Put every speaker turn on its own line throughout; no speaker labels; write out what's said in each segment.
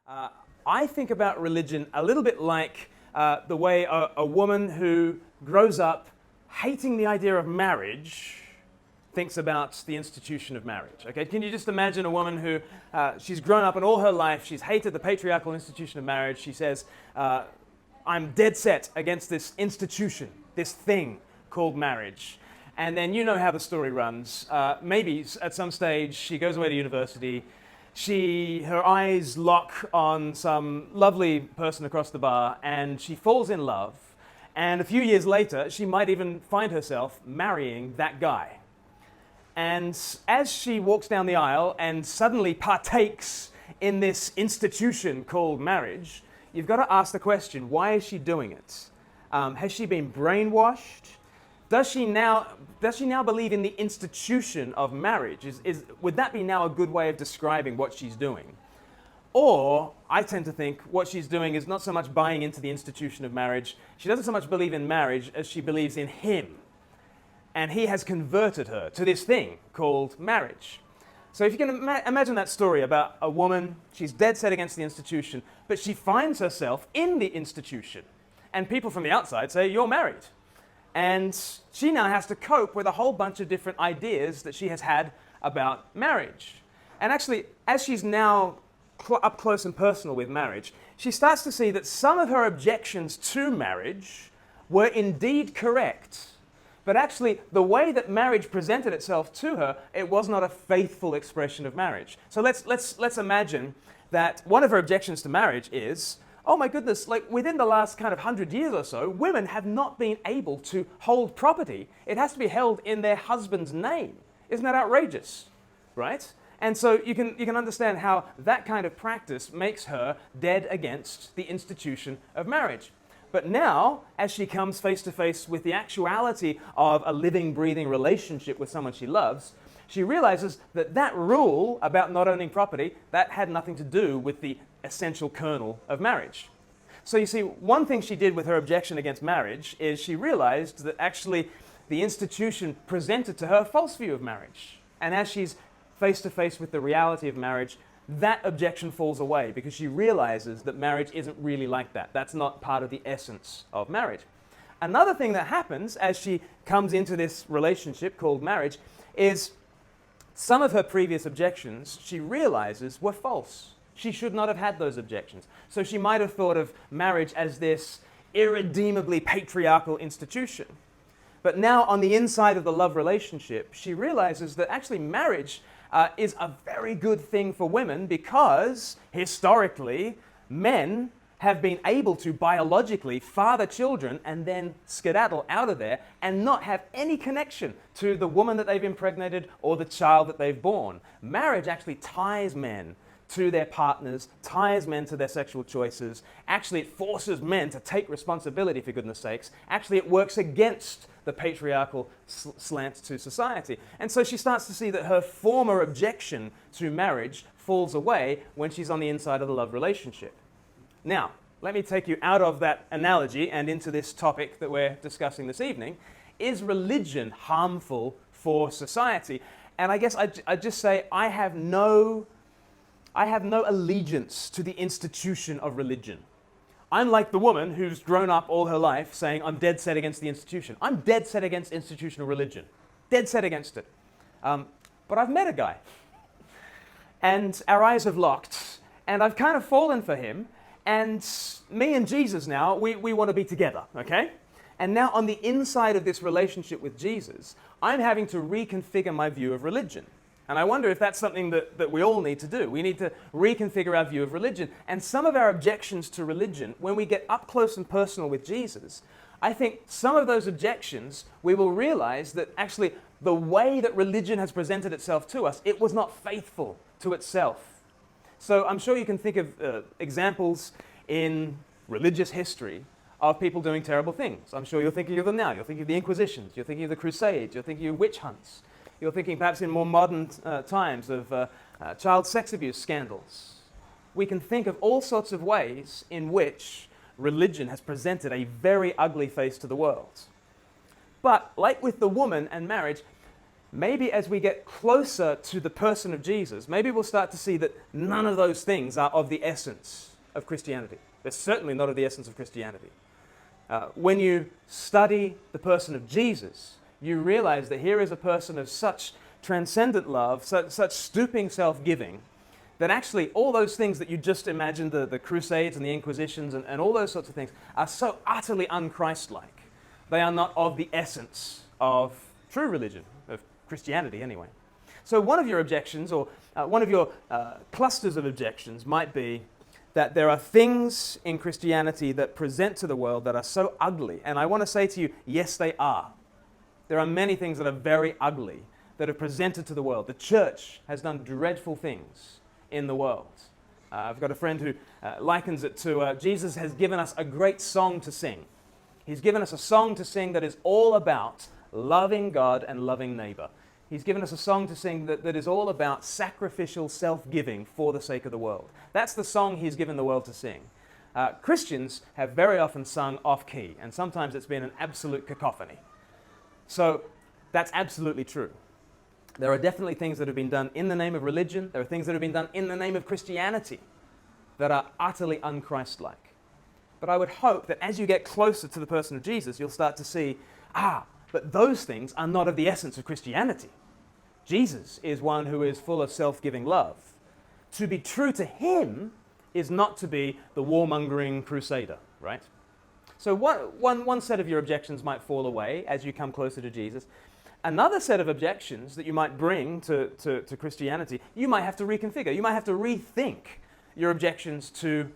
Uh, I think about religion a little bit like the way a woman who grows up hating the idea of marriage thinks about the institution of marriage. Okay, can you just imagine a woman who she's grown up and all her life she's hated the patriarchal institution of marriage. She says, I'm dead set against this institution, this thing called marriage. And then you know how the story runs. Maybe at some stage she goes away to university. Her eyes lock on some lovely person across the bar and she falls in love. And a few years later, she might even find herself marrying that guy. And as she walks down the aisle and suddenly partakes in this institution called marriage, you've got to ask the question, why is she doing it? Has she been brainwashed? Does she now believe in the institution of marriage? Would that be now a good way of describing what she's doing? Or, I tend to think what she's doing is not so much buying into the institution of marriage. She doesn't so much believe in marriage as she believes in him. And he has converted her to this thing called marriage. So if you can imagine that story about a woman, she's dead set against the institution, but she finds herself in the institution. And people from the outside say, you're married. And she now has to cope with a whole bunch of different ideas that she has had about marriage. And actually, as she's now up close and personal with marriage, she starts to see that some of her objections to marriage were indeed correct. But actually, the way that marriage presented itself to her, it was not a faithful expression of marriage. So let's imagine that one of her objections to marriage is, oh my goodness, like within the last kind of 100 years or so, women have not been able to hold property. It has to be held in their husband's name. Isn't that outrageous, right? And so you can understand how that kind of practice makes her dead against the institution of marriage. But now, as she comes face to face with the actuality of a living, breathing relationship with someone she loves, she realizes that that rule about not owning property, that had nothing to do with the essential kernel of marriage. So you see, one thing she did with her objection against marriage is she realized that actually the institution presented to her a false view of marriage. And as she's face to face with the reality of marriage, that objection falls away because she realizes that marriage isn't really like that. That's not part of the essence of marriage. Another thing that happens as she comes into this relationship called marriage is some of her previous objections she realizes were false. She should not have had those objections. So she might have thought of marriage as this irredeemably patriarchal institution. But now on the inside of the love relationship, she realizes that actually marriage is a very good thing for women because historically men have been able to biologically father children and then skedaddle out of there and not have any connection to the woman that they've impregnated or the child that they've born. Marriage actually ties men to their partners, ties men to their sexual choices. Actually, it forces men to take responsibility, for goodness sakes. Actually, it works against the patriarchal slant to society. And so she starts to see that her former objection to marriage falls away when she's on the inside of the love relationship. Now, let me take you out of that analogy and into this topic that we're discussing this evening. Is religion harmful for society? And I guess I'd just say I have no allegiance to the institution of religion. I'm like the woman who's grown up all her life saying, I'm dead set against the institution. I'm dead set against institutional religion. Dead set against it. But I've met a guy. And our eyes have locked. And I've kind of fallen for him. And me and Jesus now, we want to be together, okay? And now on the inside of this relationship with Jesus, I'm having to reconfigure my view of religion. And I wonder if that's something that we all need to do. We need to reconfigure our view of religion. And some of our objections to religion, when we get up close and personal with Jesus, I think some of those objections, we will realize that actually the way that religion has presented itself to us, it was not faithful to itself. So I'm sure you can think of examples in religious history of people doing terrible things. I'm sure you're thinking of them now. You're thinking of the Inquisitions. You're thinking of the Crusades. You're thinking of witch hunts. You're thinking perhaps in more modern times of child sex abuse scandals. We can think of all sorts of ways in which religion has presented a very ugly face to the world. But like with the woman and marriage, maybe as we get closer to the person of Jesus, maybe we'll start to see that none of those things are of the essence of Christianity. They're certainly not of the essence of Christianity. When you study the person of Jesus, you realize that here is a person of such transcendent love, such stooping self-giving, that actually all those things that you just imagined, the Crusades and the Inquisitions and all those sorts of things, are so utterly un-Christ-like. They are not of the essence of true religion, of Christianity anyway. So one of your objections, or one of your clusters of objections, might be that there are things in Christianity that present to the world that are so ugly. And I want to say to you, yes, they are. There are many things that are very ugly that are presented to the world. The church has done dreadful things in the world. I've got a friend who likens it to Jesus has given us a great song to sing. He's given us a song to sing that is all about loving God and loving neighbor. He's given us a song to sing that is all about sacrificial self-giving for the sake of the world. That's the song he's given the world to sing. Christians have very often sung off-key, and sometimes it's been an absolute cacophony. So that's absolutely true. There are definitely things that have been done in the name of religion. There are things that have been done in the name of Christianity that are utterly un-Christ-like. But I would hope that as you get closer to the person of Jesus, you'll start to see, but those things are not of the essence of Christianity. Jesus is one who is full of self-giving love. To be true to him is not to be the warmongering crusader, right? So one set of your objections might fall away as you come closer to Jesus. Another set of objections that you might bring to Christianity, you might have to reconfigure. You might have to rethink your objections to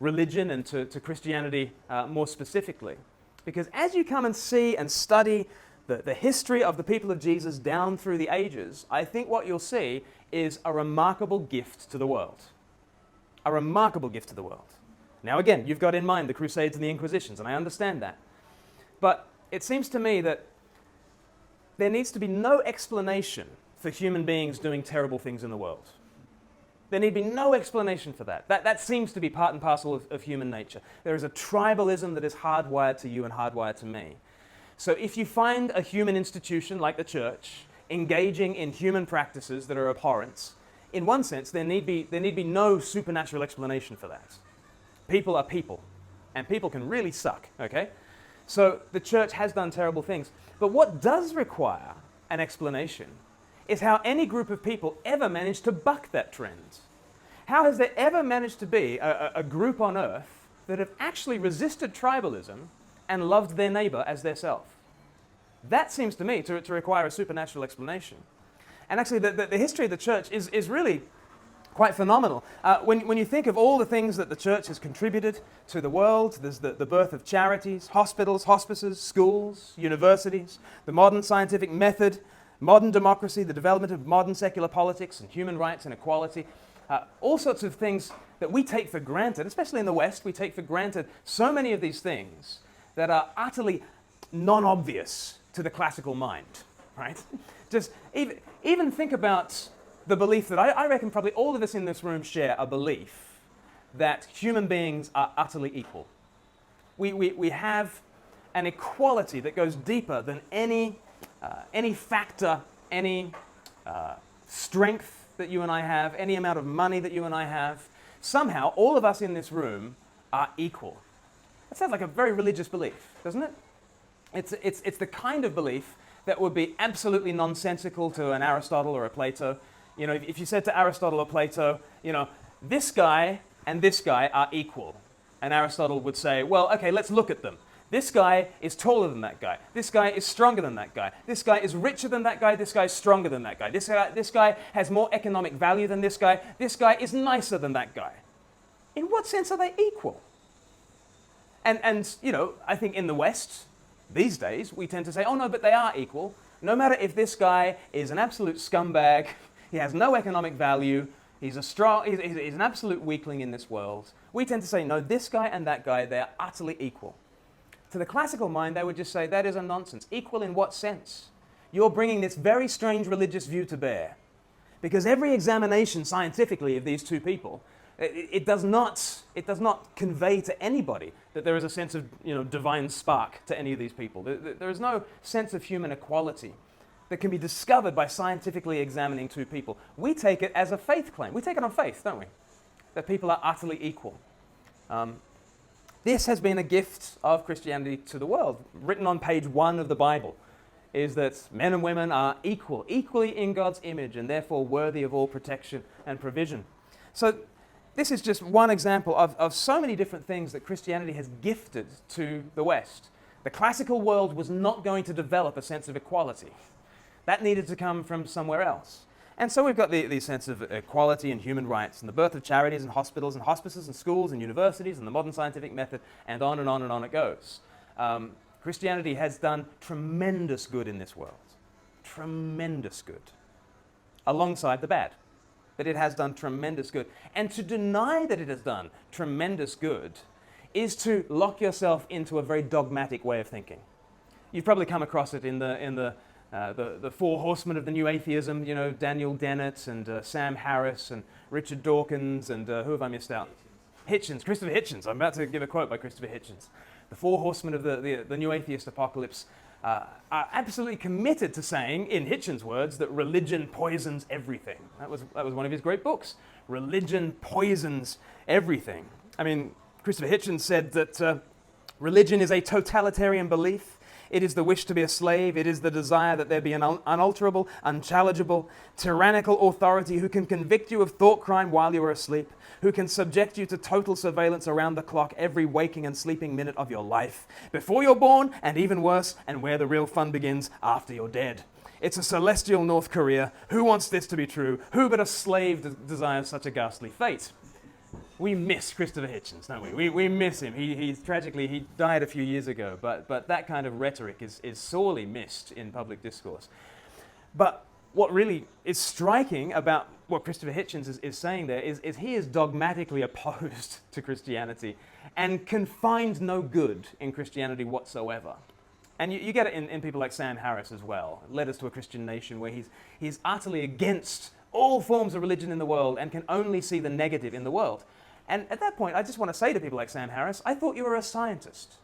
religion and to Christianity more specifically. Because as you come and see and study the history of the people of Jesus down through the ages, I think what you'll see is a remarkable gift to the world. A remarkable gift to the world. Now again, you've got in mind the Crusades and the Inquisitions, and I understand that. But it seems to me that there needs to be no explanation for human beings doing terrible things in the world. There need be no explanation for that. That seems to be part and parcel of human nature. There is a tribalism that is hardwired to you and hardwired to me. So if you find a human institution like the church engaging in human practices that are abhorrent, in one sense, there need be no supernatural explanation for that. People are people, and people can really suck, okay? So the church has done terrible things. But what does require an explanation is how any group of people ever managed to buck that trend. How has there ever managed to be a group on earth that have actually resisted tribalism and loved their neighbor as their self? That seems to me to require a supernatural explanation. And actually the history of the church is really quite phenomenal. When you think of all the things that the church has contributed to the world, there's the birth of charities, hospitals, hospices, schools, universities, the modern scientific method, modern democracy, the development of modern secular politics and human rights and equality, all sorts of things that we take for granted, especially in the West, we take for granted so many of these things that are utterly non-obvious to the classical mind, right? Just even think about the belief that I reckon probably all of us in this room share a belief that human beings are utterly equal. We have an equality that goes deeper than any factor, any strength that you and I have, any amount of money that you and I have. Somehow, all of us in this room are equal. That sounds like a very religious belief, doesn't it? It's the kind of belief that would be absolutely nonsensical to an Aristotle or a Plato. You know, if you said to Aristotle or Plato, you know, this guy and this guy are equal, and Aristotle would say, well, okay, let's look at them. This guy is taller than that guy. This guy is stronger than that guy. This guy is richer than that guy. This guy is stronger than that guy. This guy has more economic value than this guy. This guy is nicer than that guy. In what sense are they equal? And you know, I think in the West, these days, we tend to say, oh no, but they are equal. No matter if this guy is an absolute scumbag, he has no economic value, he's an absolute weakling in this world. We tend to say, no, this guy and that guy, they're utterly equal. To the classical mind, they would just say, that is a nonsense. Equal in what sense? You're bringing this very strange religious view to bear. Because every examination scientifically of these two people, it does not convey to anybody that there is a sense of, you know, divine spark to any of these people. There is no sense of human equality. that can be discovered by scientifically examining two people. We take it as a faith claim. We take it on faith, don't we? That people are utterly equal. This has been a gift of Christianity to the world. Written on page 1 of the Bible is that men and women are equal, equally in God's image, and therefore worthy of all protection and provision. So this is just one example of so many different things that Christianity has gifted to the West. The classical world was not going to develop a sense of equality. That needed to come from somewhere else. And so we've got the sense of equality and human rights, and the birth of charities and hospitals and hospices and schools and universities and the modern scientific method, and on and on and on it goes. Christianity has done tremendous good in this world. Tremendous good. Alongside the bad. But it has done tremendous good. And to deny that it has done tremendous good is to lock yourself into a very dogmatic way of thinking. You've probably come across it in the four horsemen of the new atheism, you know, Daniel Dennett and Sam Harris and Richard Dawkins and who have I missed out? Hitchens, Christopher Hitchens. I'm about to give a quote by Christopher Hitchens. The four horsemen of the new atheist apocalypse are absolutely committed to saying, in Hitchens' words, that religion poisons everything. That was one of his great books. Religion poisons everything. I mean, Christopher Hitchens said that religion is a totalitarian belief. It is the wish to be a slave. It is the desire that there be an unalterable, unchallengeable, tyrannical authority who can convict you of thought crime while you are asleep, who can subject you to total surveillance around the clock every waking and sleeping minute of your life, before you're born, and even worse, and where the real fun begins, after you're dead. It's a celestial North Korea. Who wants this to be true? Who but a slave desires such a ghastly fate? We miss Christopher Hitchens, don't we? We miss him. He died a few years ago, but that kind of rhetoric is sorely missed in public discourse. But what really is striking about what Christopher Hitchens is saying there is he is dogmatically opposed to Christianity and can find no good in Christianity whatsoever. And you get it in people like Sam Harris as well, Letters to a Christian Nation, where he's utterly against all forms of religion in the world and can only see the negative in the world. And at that point, I just want to say to people like Sam Harris, I thought you were a scientist.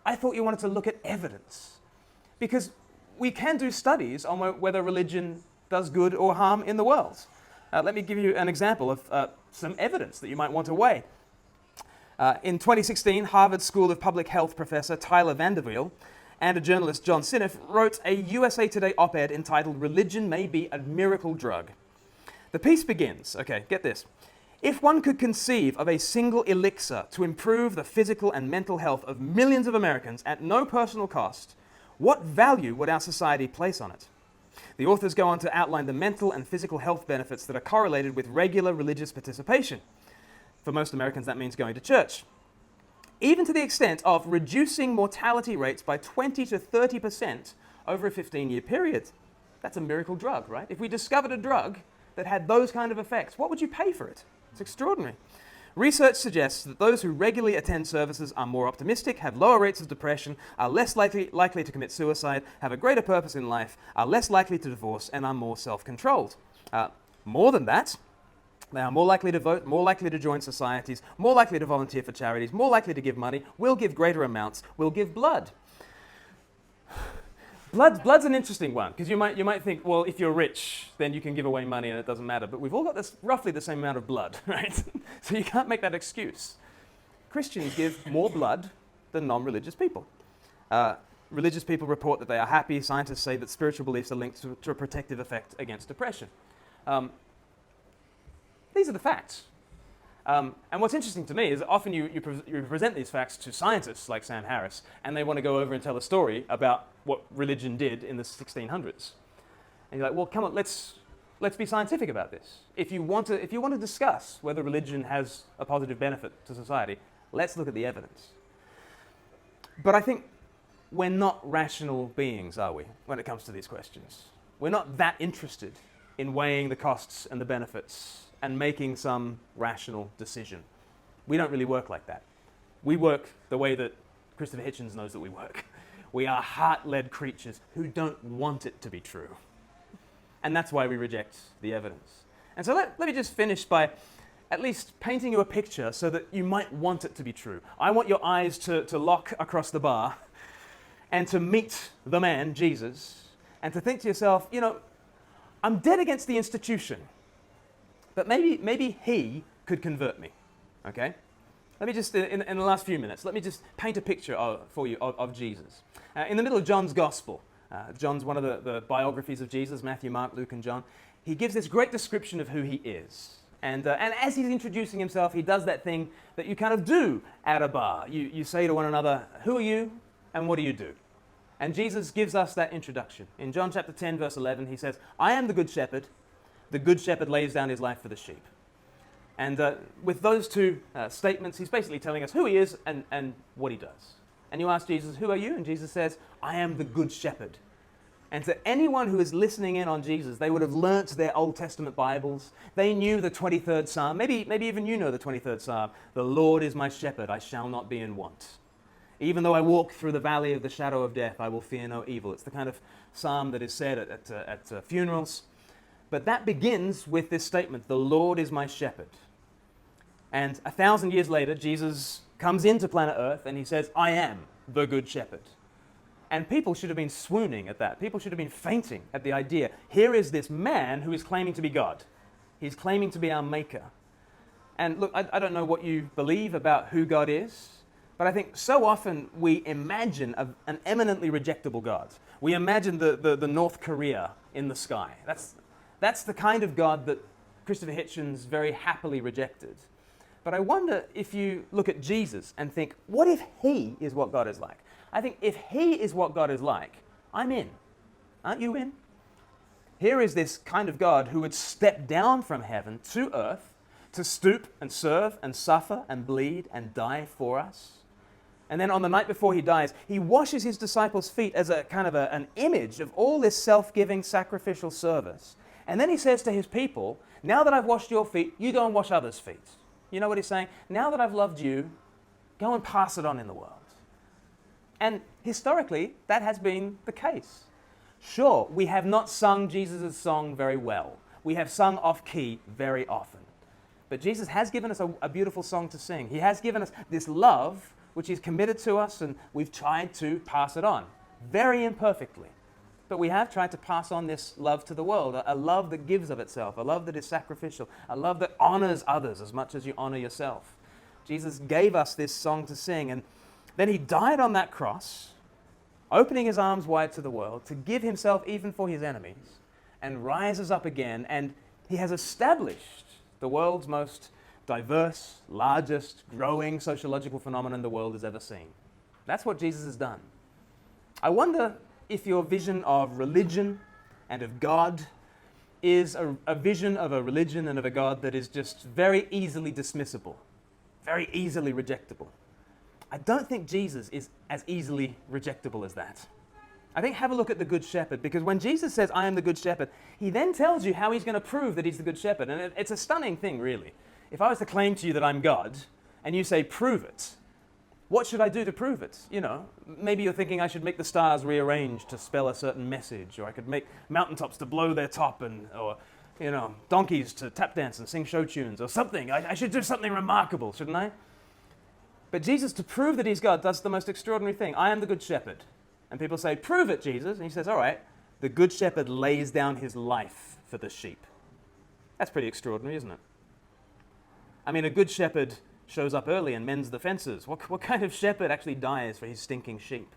I thought you wanted to look at evidence. Because we can do studies on whether religion does good or harm in the world. Let me give you an example of some evidence that you might want to weigh. In 2016, Harvard School of Public Health professor Tyler Vanderveel and a journalist, John Sinif, wrote a USA Today op-ed entitled "Religion May Be a Miracle Drug." The piece begins, okay, get this. If one could conceive of a single elixir to improve the physical and mental health of millions of Americans at no personal cost, what value would our society place on it? The authors go on to outline the mental and physical health benefits that are correlated with regular religious participation. For most Americans, that means going to church. Even to the extent of reducing mortality rates by 20 to 30% over a 15-year period. That's a miracle drug, right? If we discovered a drug that had those kind of effects, what would you pay for it? It's extraordinary. Research suggests that those who regularly attend services are more optimistic, have lower rates of depression, are less likely to commit suicide, have a greater purpose in life, are less likely to divorce, and are more self-controlled. More than that, they are more likely to vote, more likely to join societies, more likely to volunteer for charities, more likely to give money, will give greater amounts, will give blood. Blood's an interesting one, because you might think, well, if you're rich, then you can give away money and it doesn't matter. But we've all got roughly the same amount of blood, right? So you can't make that excuse. Christians give more blood than non-religious people. Religious people report that they are happy. Scientists say that spiritual beliefs are linked to a protective effect against depression. These are the facts. And what's interesting to me is that often you present these facts to scientists like Sam Harris, and they want to go over and tell a story about what religion did in the 1600s. And you're like, well, come on, let's be scientific about this. If you want to discuss whether religion has a positive benefit to society, let's look at the evidence. But I think we're not rational beings, are we, when it comes to these questions? We're not that interested in weighing the costs and the benefits and making some rational decision. We don't really work like that. We work the way that Christopher Hitchens knows that we work. We are heart-led creatures who don't want it to be true. And that's why we reject the evidence. And so let me just finish by at least painting you a picture so that you might want it to be true. I want your eyes to lock across the bar and to meet the man, Jesus, and to think to yourself, I'm dead against the institution, but maybe he could convert me, okay? Let me just, in the last few minutes, let me just paint a picture for you of Jesus. In the middle of John's Gospel, John's one of the biographies of Jesus, Matthew, Mark, Luke, and John. He gives this great description of who he is. And as he's introducing himself, he does that thing that you kind of do at a bar. You say to one another, who are you and what do you do? And Jesus gives us that introduction. In John chapter 10, verse 11, he says, I am the good shepherd. The good shepherd lays down his life for the sheep. And with those two statements, he's basically telling us who he is and what he does. And you ask Jesus, who are you? And Jesus says, I am the good shepherd. And to anyone who is listening in on Jesus, they would have learnt their Old Testament Bibles. They knew the 23rd Psalm. Maybe even you know the 23rd Psalm. The Lord is my shepherd, I shall not be in want. Even though I walk through the valley of the shadow of death, I will fear no evil. It's the kind of psalm that is said at funerals. But that begins with this statement, the Lord is my shepherd. And 1,000 years later, Jesus comes into planet Earth and he says, I am the good shepherd. And people should have been swooning at that. People should have been fainting at the idea. Here is this man who is claiming to be God. He's claiming to be our maker. And look, I don't know what you believe about who God is, but I think so often we imagine an eminently rejectable God. We imagine the North Korea in the sky. That's the kind of God that Christopher Hitchens very happily rejected. But I wonder if you look at Jesus and think, what if he is what God is like? I think if he is what God is like, I'm in. Aren't you in? Here is this kind of God who would step down from heaven to earth to stoop and serve and suffer and bleed and die for us. And then on the night before he dies, he washes his disciples' feet as a kind of an image of all this self-giving sacrificial service. And then he says to his people, now that I've washed your feet, you go and wash others' feet. You know what he's saying? Now that I've loved you, go and pass it on in the world. And historically, that has been the case. Sure, we have not sung Jesus' song very well. We have sung off-key very often. But Jesus has given us a beautiful song to sing. He has given us this love, which he's committed to us, and we've tried to pass it on. Very imperfectly. But we have tried to pass on this love to the world, a love that gives of itself, a love that is sacrificial, a love that honors others as much as you honor yourself. Jesus gave us this song to sing, and then he died on that cross, opening his arms wide to the world, to give himself even for his enemies, and rises up again, and he has established the world's most diverse, largest, growing sociological phenomenon the world has ever seen. That's what Jesus has done. I wonder if your vision of religion and of God is a vision of a religion and of a God that is just very easily dismissible, very easily rejectable. I don't think Jesus is as easily rejectable as that. I think have a look at the Good Shepherd, because when Jesus says, I am the Good Shepherd, he then tells you how he's going to prove that he's the Good Shepherd. And it's a stunning thing, really. If I was to claim to you that I'm God, and you say, prove it, what should I do to prove it? Maybe you're thinking I should make the stars rearrange to spell a certain message, or I could make mountaintops to blow their top, or donkeys to tap dance and sing show tunes, or something. I should do something remarkable, shouldn't I? But Jesus, to prove that he's God, does the most extraordinary thing. I am the Good Shepherd. And people say, prove it, Jesus. And he says, all right, the Good Shepherd lays down his life for the sheep. That's pretty extraordinary, isn't it? I mean, a good shepherd shows up early and mends the fences. What kind of shepherd actually dies for his stinking sheep?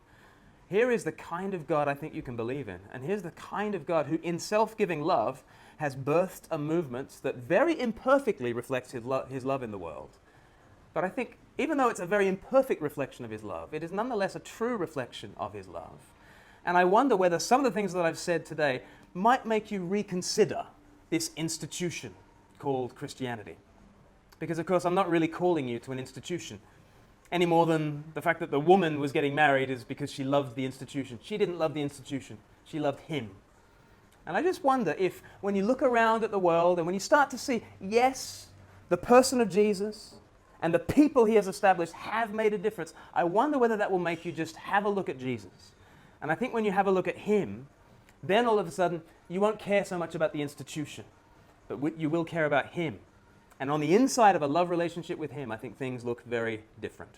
Here is the kind of God I think you can believe in. And here's the kind of God who, in self-giving love, has birthed a movement that very imperfectly reflects his love in the world. But I think, even though it's a very imperfect reflection of his love, it is nonetheless a true reflection of his love. And I wonder whether some of the things that I've said today might make you reconsider this institution called Christianity. Because, of course, I'm not really calling you to an institution any more than the fact that the woman was getting married is because she loved the institution. She didn't love the institution. She loved him. And I just wonder if, when you look around at the world and when you start to see, yes, the person of Jesus and the people he has established have made a difference, I wonder whether that will make you just have a look at Jesus. And I think when you have a look at him, then all of a sudden you won't care so much about the institution, but you will care about him. And on the inside of a love relationship with him, I think things look very different.